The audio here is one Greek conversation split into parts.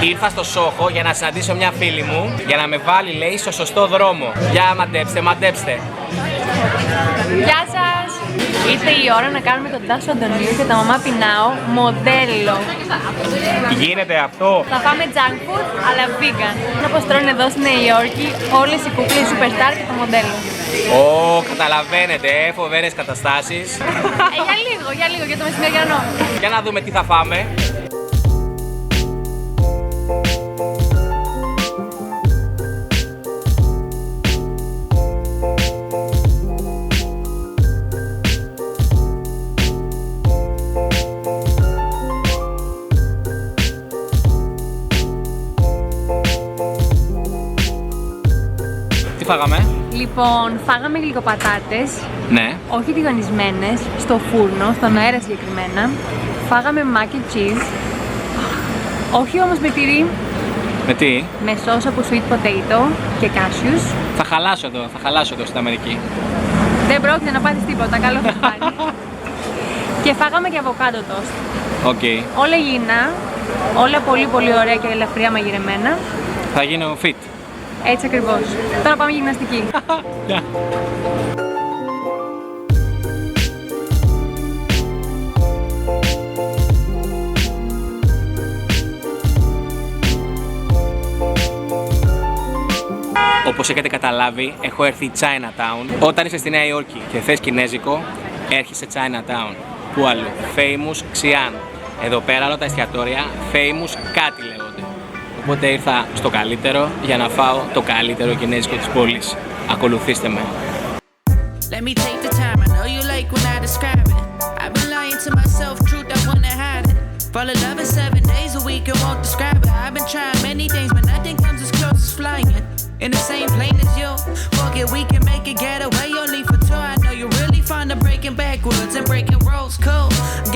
Ήρθα στο Σόχο για να συναντήσω μια φίλη μου για να με βάλει, λέει, στο σωστό δρόμο. Για μαντέψτε, μαντέψτε. Γεια σας! Ήρθε η ώρα να κάνουμε τον Τάσο Αντωνίου και τα μαμά πεινάω μοντέλο. Γίνεται αυτό? Θα φάμε junk food, αλλά vegan. Όπως τρώνε εδώ στη Νέα Υόρκη όλες οι κούκλες superstar και το μοντέλο. Ω, καταλαβαίνετε, φοβερές καταστάσεις. Για λίγο, για το μεσημεριανό. Για να δούμε τι θα φάμε. Φάγαμε. Λοιπόν, φάγαμε γλυκοπατάτες, Ναι. όχι τηγανισμένες, στο φούρνο, στον αέρα συγκεκριμένα. Φάγαμε mac and cheese, όχι όμως με τυρί, Με τι? με σως από sweet potato και cashews. Θα χαλάσω εδώ στην Αμερική. Δεν πρόκειται να πάθεις τίποτα, καλό θα σου πάρει. Και φάγαμε και αβοκάντο toast. Οκ. Όλα υγιεινά, όλα πολύ πολύ ωραία και ελαφριά μαγειρεμένα. Θα γίνω fit. Έτσι ακριβώς. Τώρα πάμε γυμναστική. Όπως έχετε καταλάβει, έχω έρθει Chinatown. Όταν είσαι στη Νέα Υόρκη και θες κινέζικο, έρχεσαι Chinatown. Πού αλλού? Famous Xi'an. Εδώ πέρα όλα τα εστιατόρια Famous κάτι λέγονται. Οπότε ήρθα στο καλύτερο για να φάω το καλύτερο κινέζικο της πόλης. Ακολουθήστε με. Let me take the time, I know you like when I describe it. I've been lying to myself, truth I wanna hide it. Fall in love in 7 days a week, I won't describe it. I've been trying many things, but nothing comes as close as flying in the same plane as you. Fuck it, we can make a getaway, only for two. I know you're really fond of breaking backwards and breaking roads, cool.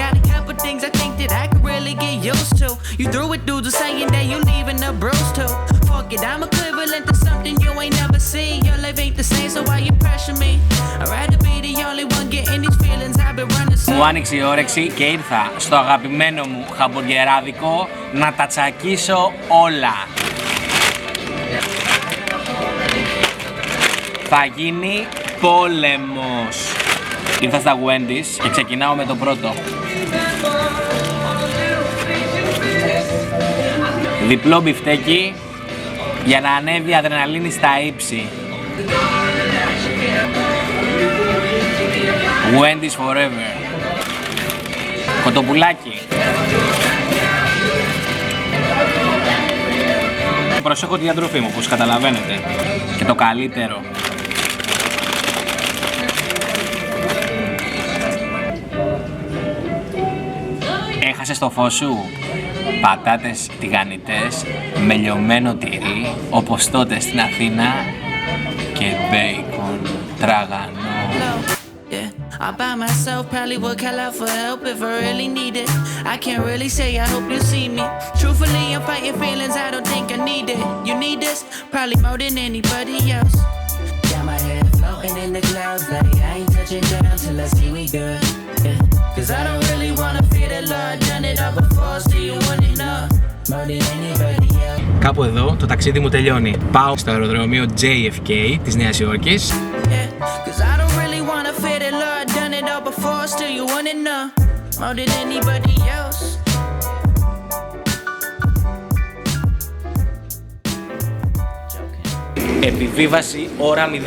Got a couple things I think that I could really get used to. You through with dudes saying that you leaving the bros too. Fuck it, I'm equivalent to something you ain't never seen. Your life ain't the same, so why you pressure me? I'd rather be the only one getting these feelings I've been running so. Μου άνοιξε η όρεξη και ήρθα στο αγαπημένο μου χαμπουργκεράδικο να τα τσακίσω όλα. Θα γίνει πόλεμος. Ήρθα στα Wendy's και ξεκινάω με το πρώτο. Διπλό μπιφτέκι για να ανέβει η αδρεναλίνη στα ύψη. Wendy's forever. Κοτοπουλάκι. Προσέχω τη διατροφή μου, όπως καταλαβαίνετε. Και το καλύτερο. Έχασες το φως σου. Πατάτες τηγανιτές με λιωμένο τυρί, όπως τότε στην Αθήνα, και μπέικον τράγανο. All by myself, probably would call out for help if I really need it. I can't really say I hope you see me. Truthfully, I'm fighting feelings, I don't think I need it. You need this, probably more than anybody else. Got my head floating in the clouds, like I ain't touching down till I see we good. Yeah. Cause I don't really wanna fear the Lord, done it all before, still you want it now. More than anybody else. Κάπου εδώ το ταξίδι μου τελειώνει. Πάω στο αεροδρόμιο JFK της Νέας Υόρκης. Yeah. Cause I don't really wanna fear the Lord, done it all before, still you want it now. More than anybody else. Επιβίβαση ώρα 0.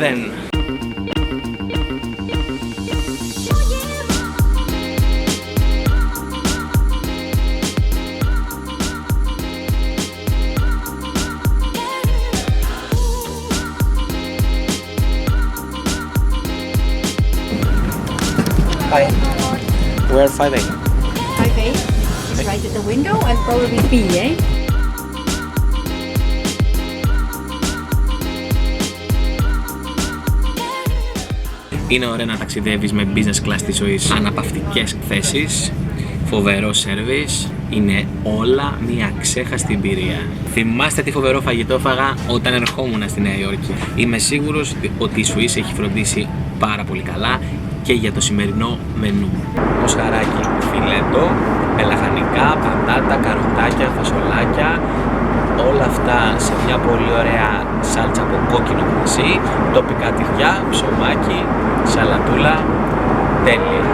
Hi. We're 5A. 5A is right at the window and probably B, eh? Είναι ωραίο να ταξιδεύεις με business class της ζωής. Αναπαυτικές θέσεις, φοβερό service, είναι όλα μια ξέχαστη εμπειρία. Θυμάστε τι φοβερό φαγητό φάγα όταν ερχόμουν στη Νέα Υόρκη. Είμαι σίγουρος ότι η Swiss έχει φροντίσει πάρα πολύ καλά και για το σημερινό μενού. Μοσχαράκι φιλέτο, με λαχανικά, πατάτα, καροτάκια, φασολάκια, όλα αυτά σε μια πολύ ωραία σάλτσα από κόκκινο κρασί, τοπικά τυριά, ψωμάκι, σαλατούλα, τέλεια.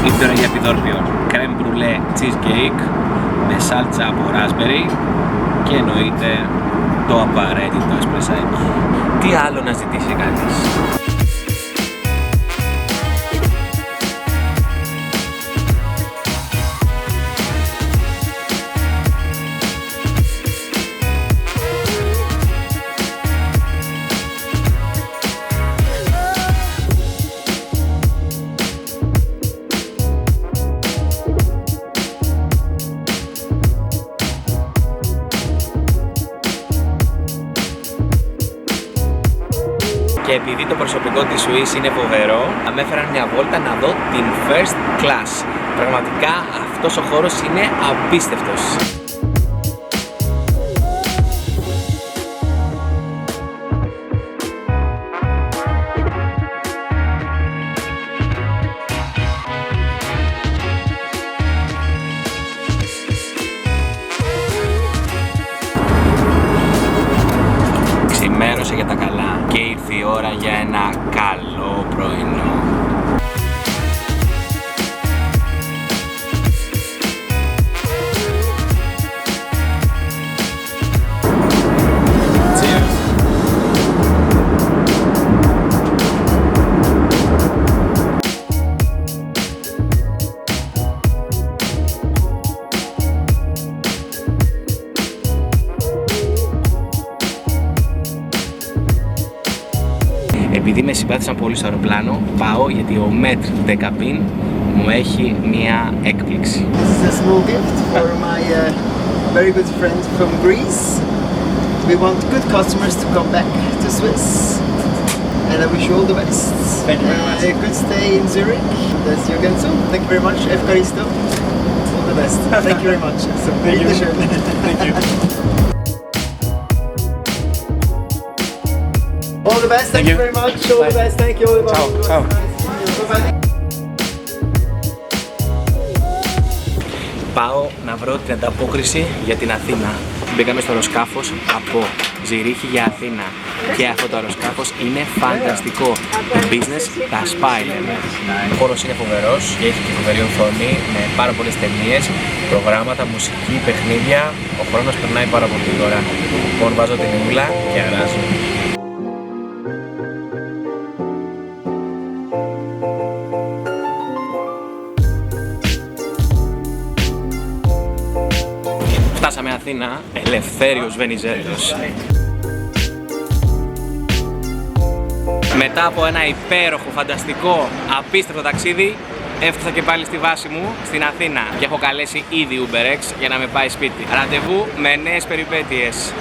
Ήρθε ώρα για επιδόρπιο. Κρέμ μπρουλέ cheesecake με σάλτσα από raspberry και εννοείται το απαραίτητο εσπρεσάκι. Τι άλλο να ζητήσει κανείς. Και επειδή το προσωπικό της Swiss είναι φοβερό, με έφεραν μια βόλτα να δω την First Class. Πραγματικά αυτός ο χώρος είναι απίστευτος. Ξημέρωσε για τα καλά και ήρθε η ώρα για ένα καλό πρωινό. Επειδή με συμπάθησαν πολύ στο αεροπλάνο, πάω γιατί ο Μέτρ Δεκαπίν μου έχει μία έκπληξη. This is a small gift for my very good friend from Greece. We want good customers to come back to Swiss. And I wish you all the best. Thank you very much. A good stay in Zurich. And see you again soon. Thank you very much. Evkaristo. All the best. Thank you very much. So, thank you. Thank you. All the best. Thank you very much. All the best. Thank you. All the best. Ciao. Ciao. Bye-bye. Πάω να βρω την ανταπόκριση για την Αθήνα. Μπήκαμε στο αεροσκάφος από Ζηρίχη για Αθήνα και αυτό το αεροσκάφος είναι φανταστικό. Το business, τα spy λέμε. Ο χώρος είναι φοβερός και έχει και φοβερή οθόνη με πάρα πολλές ταινίες, προγράμματα, μουσική, παιχνίδια. Ο χρόνος περνάει πάρα πολύ γρήγορα. Λοιπόν, βάζω την ούλα και αράζω. Φτάσαμε Αθήνα, Ελευθέριος Βενιζέλος. Μετά από ένα υπέροχο, φανταστικό, απίστευτο ταξίδι, έφτασα και πάλι στη βάση μου, στην Αθήνα. Και έχω καλέσει ήδη UberX για να με πάει σπίτι. Ραντεβού με νέες περιπέτειες.